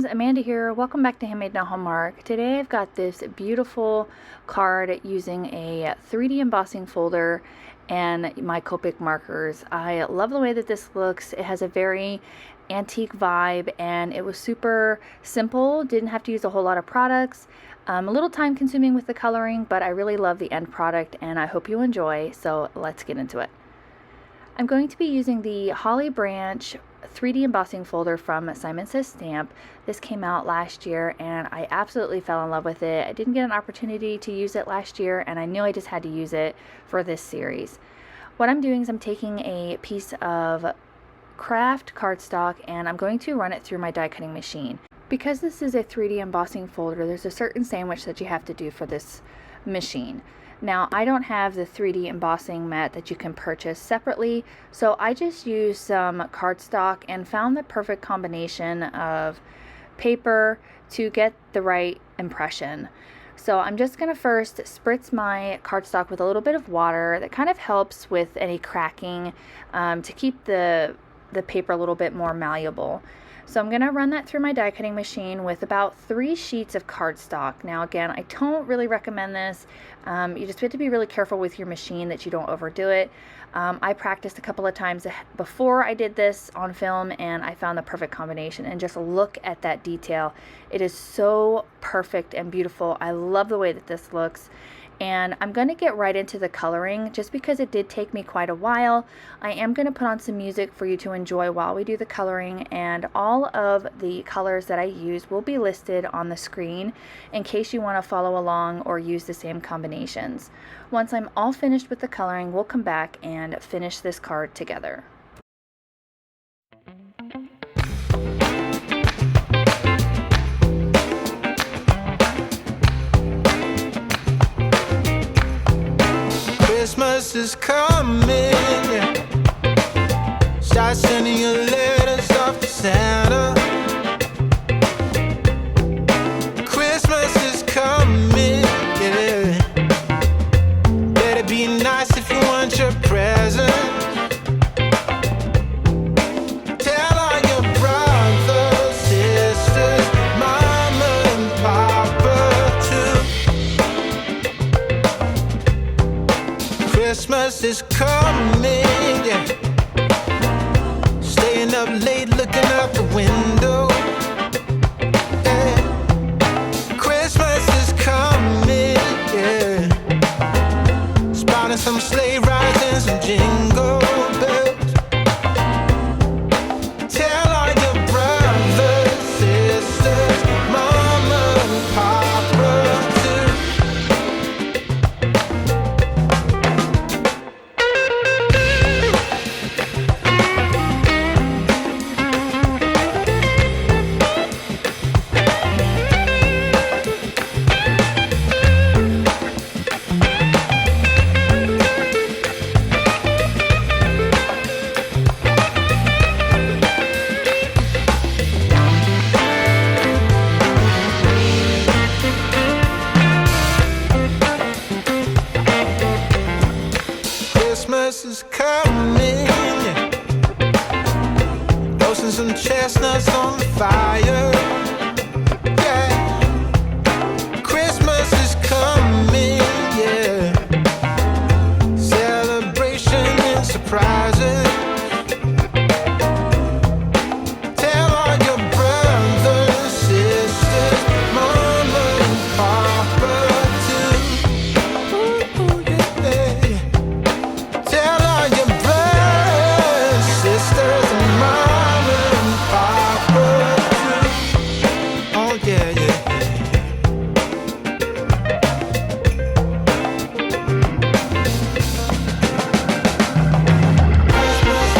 Amanda here. Welcome back to Handmade Now Hallmark. Today I've got this beautiful card using a 3D embossing folder and my Copic markers. I love the way that this looks. It has a very antique vibe and it was super simple. Didn't have to use a whole lot of products. A little time consuming with the coloring, but I really love the end product and I hope you enjoy. So let's get into it. I'm going to be using the Holly Branch 3D embossing folder from Simon Says Stamp. This came out last year and I absolutely fell in love with it. I didn't get an opportunity to use it last year and I knew I just had to use it for this series. What I'm doing is I'm taking a piece of craft cardstock and I'm going to run it through my die cutting machine. Because this is a 3D embossing folder, there's a certain sandwich that you have to do for this machine. Now, I don't have the 3D embossing mat that you can purchase separately, so I just used some cardstock and found the perfect combination of paper to get the right impression. So I'm just going to first spritz my cardstock with a little bit of water. That kind of helps with any cracking to keep the paper a little bit more malleable. So I'm going to run that through my die cutting machine with about 3 sheets of cardstock. Now again, I don't really recommend this. You just have to be really careful with your machine that you don't overdo it. I practiced a couple of times before I did this on film and I found the perfect combination, and just look at that detail. It is so perfect and beautiful. I love the way that this looks. And I'm going to get right into the coloring just because it did take me quite a while. I am going to put on some music for you to enjoy while we do the coloring, and all of the colors that I use will be listed on the screen in case you want to follow along or use the same combinations. Once I'm all finished with the coloring, we'll come back and finish this card together. Christmas is coming, start sending your letters off to Santa. Christmas is coming, yeah. Better be nice if you want your present. Tell all your brothers, sisters, mama and papa too. Christmas is coming, yeah. Staying up late looking out the window, yeah. Christmas is coming, yeah. Spotting some sleigh rides and some jingle bells. Tell all your brothers, sisters, mama and papa too. Christmas is coming, yeah. Roasting some chestnuts on the fire, yeah. Christmas is coming, yeah. Celebration and surprises. Tell all your brothers, sisters, mama and papa too. Ooh, yeah. Tell all your brothers, sisters, and mama and papa too. Oh yeah, yeah. Christmas.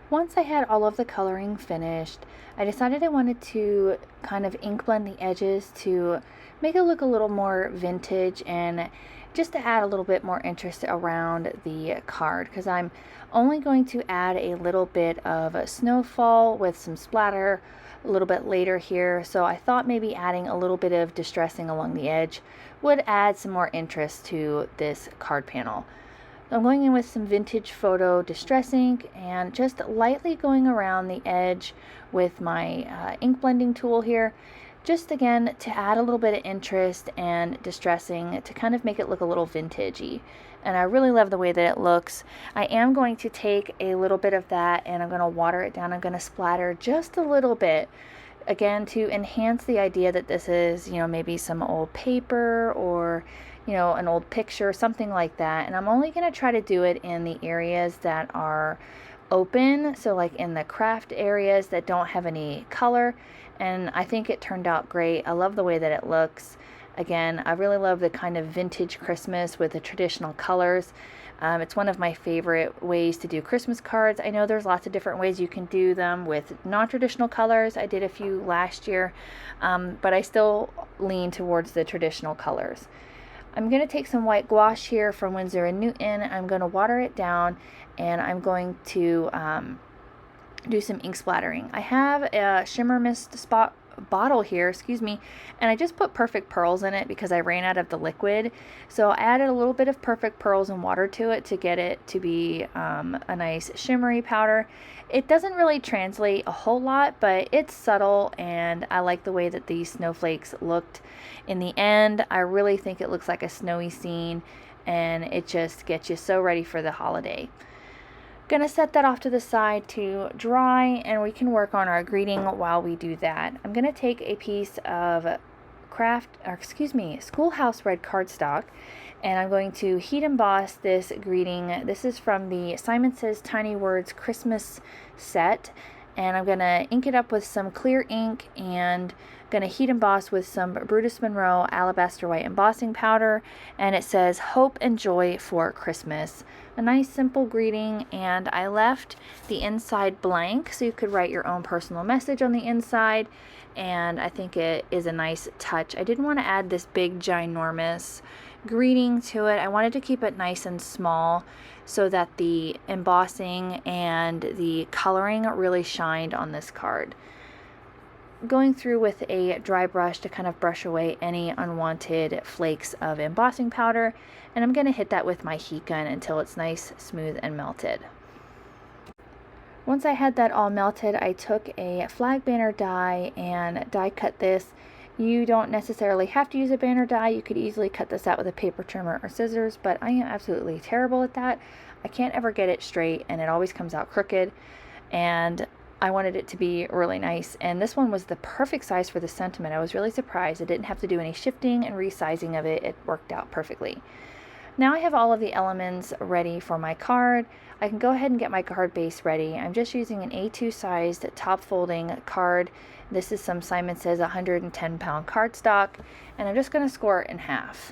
Once I had all of the coloring finished, I decided I wanted to kind of ink blend the edges to make it look a little more vintage and just to add a little bit more interest around the card, because I'm only going to add a little bit of snowfall with some splatter a little bit later here. So I thought maybe adding a little bit of distressing along the edge would add some more interest to this card panel. I'm going in with some vintage photo distress ink and just lightly going around the edge with my ink blending tool here, just again to add a little bit of interest and distressing to kind of make it look a little vintagey. And I really love the way that it looks. I am going to take a little bit of that and I'm going to water it down. I'm going to splatter just a little bit, again to enhance the idea that this is, you know, maybe some old paper or, you know, an old picture, something like that. And I'm only going to try to do it in the areas that are open, so like in the craft areas that don't have any color. And I think it turned out great. I love the way that it looks. Again, I really love the kind of vintage Christmas with the traditional colors. It's one of my favorite ways to do Christmas cards. I know there's lots of different ways you can do them with non-traditional colors. I did a few last year, but I still lean towards the traditional colors. I'm going to take some white gouache here from Winsor & Newton. I'm going to water it down and I'm going to do some ink splattering. I have a shimmer mist spot bottle here, and I just put Perfect Pearls in it because I ran out of the liquid. So I added a little bit of Perfect Pearls and water to it to get it to be a nice shimmery powder. It doesn't really translate a whole lot, but it's subtle and I like the way that these snowflakes looked in the end. I really think it looks like a snowy scene and it just gets you so ready for the holiday. Gonna set that off to the side to dry and we can work on our greeting while we do that. I'm gonna take a piece of Schoolhouse red cardstock and I'm going to heat emboss this greeting. This is from the Simon Says Tiny Words Christmas set, and I'm gonna ink it up with some clear ink and gonna heat emboss with some Brutus Monroe Alabaster White embossing powder, and it says hope and joy for Christmas. A nice simple greeting, and I left the inside blank so you could write your own personal message on the inside, and I think it is a nice touch. I didn't want to add this big ginormous greeting to it. I wanted to keep it nice and small so that the embossing and the coloring really shined on this card. Going through with a dry brush to kind of brush away any unwanted flakes of embossing powder, and I'm going to hit that with my heat gun until it's nice, smooth, and melted. Once I had that all melted, I took a flag banner die and die cut this. You don't necessarily have to use a banner die. You could easily cut this out with a paper trimmer or scissors, but I am absolutely terrible at that. I can't ever get it straight and it always comes out crooked, and I wanted it to be really nice, and this one was the perfect size for the sentiment. I was really surprised. I didn't have to do any shifting and resizing of it. It worked out perfectly. Now I have all of the elements ready for my card. I can go ahead and get my card base ready. I'm just using an A2 sized top folding card. This is some Simon Says 110-pound cardstock, and I'm just going to score it in half.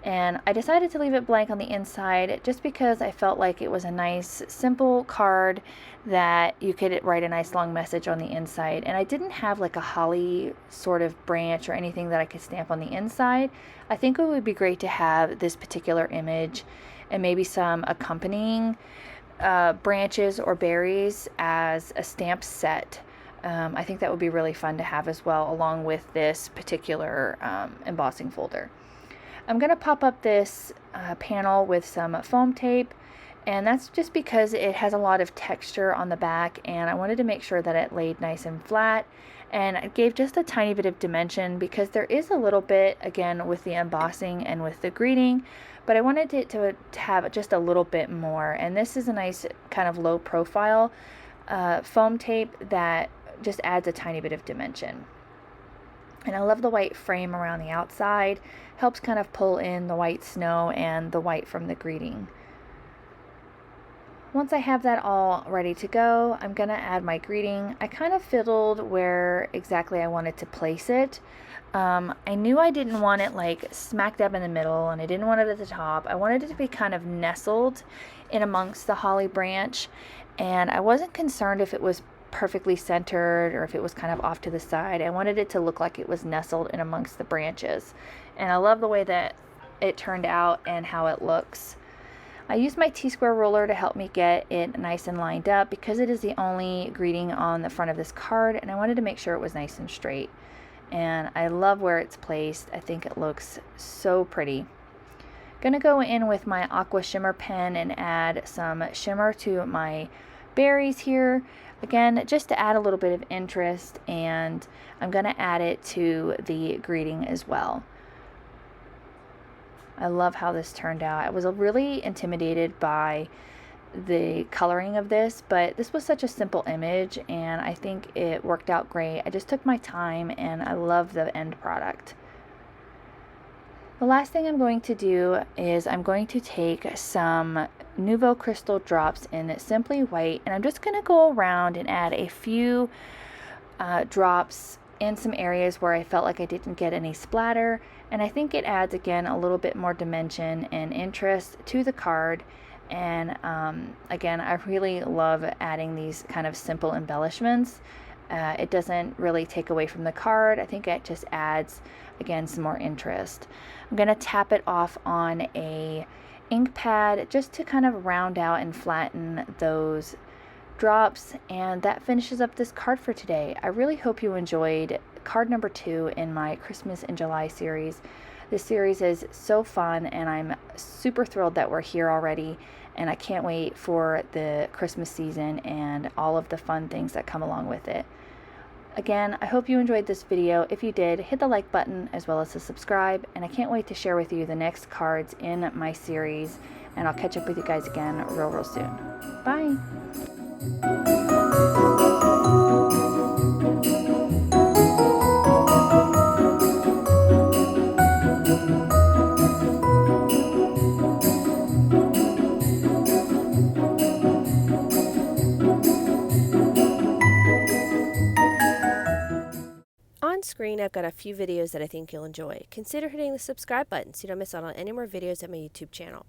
And I decided to leave it blank on the inside just because I felt like it was a nice simple card that you could write a nice long message on the inside. And I didn't have like a holly sort of branch or anything that I could stamp on the inside. I think it would be great to have this particular image and maybe some accompanying branches or berries as a stamp set. I think that would be really fun to have as well, along with this particular embossing folder. I'm going to pop up this panel with some foam tape, and that's just because it has a lot of texture on the back, and I wanted to make sure that it laid nice and flat, and it gave just a tiny bit of dimension because there is a little bit, again, with the embossing and with the greeting, but I wanted it to have just a little bit more, and this is a nice kind of low profile foam tape that just adds a tiny bit of dimension. And I love the white frame around the outside. Helps kind of pull in the white snow and the white from the greeting. Once I have that all ready to go, I'm gonna add my greeting. I kind of fiddled where exactly I wanted to place it. I knew I didn't want it like smack dab in the middle, and I didn't want it at the top. I wanted it to be kind of nestled in amongst the holly branch, and I wasn't concerned if it was perfectly centered or if it was kind of off to the side. I wanted it to look like it was nestled in amongst the branches, and I love the way that it turned out and how it looks. I used my T-square ruler to help me get it nice and lined up because it is the only greeting on the front of this card, and I wanted to make sure it was nice and straight. And I love where it's placed. I think it looks so pretty. Gonna go in with my aqua shimmer pen and add some shimmer to my berries here. Again, just to add a little bit of interest, and I'm gonna add it to the greeting as well. I love how this turned out. I was really intimidated by the coloring of this, but this was such a simple image and I think it worked out great. I just took my time and I love the end product. The last thing I'm going to do is I'm going to take some Nouveau Crystal drops in Simply White, and I'm just going to go around and add a few drops in some areas where I felt like I didn't get any splatter, and I think it adds again a little bit more dimension and interest to the card. And again, I really love adding these kind of simple embellishments. It doesn't really take away from the card. I think it just adds again some more interest. I'm going to tap it off on a ink pad just to kind of round out and flatten those drops, and that finishes up this card for today. I really hope you enjoyed card number 2 in my Christmas in July series. This series is so fun and I'm super thrilled that we're here already, and I can't wait for the Christmas season and all of the fun things that come along with it. Again, I hope you enjoyed this video. If you did, hit the like button as well as the subscribe, and I can't wait to share with you the next cards in my series, and I'll catch up with you guys again real soon. Bye! On screen, I've got a few videos that I think you'll enjoy. Consider hitting the subscribe button so you don't miss out on any more videos at my YouTube channel.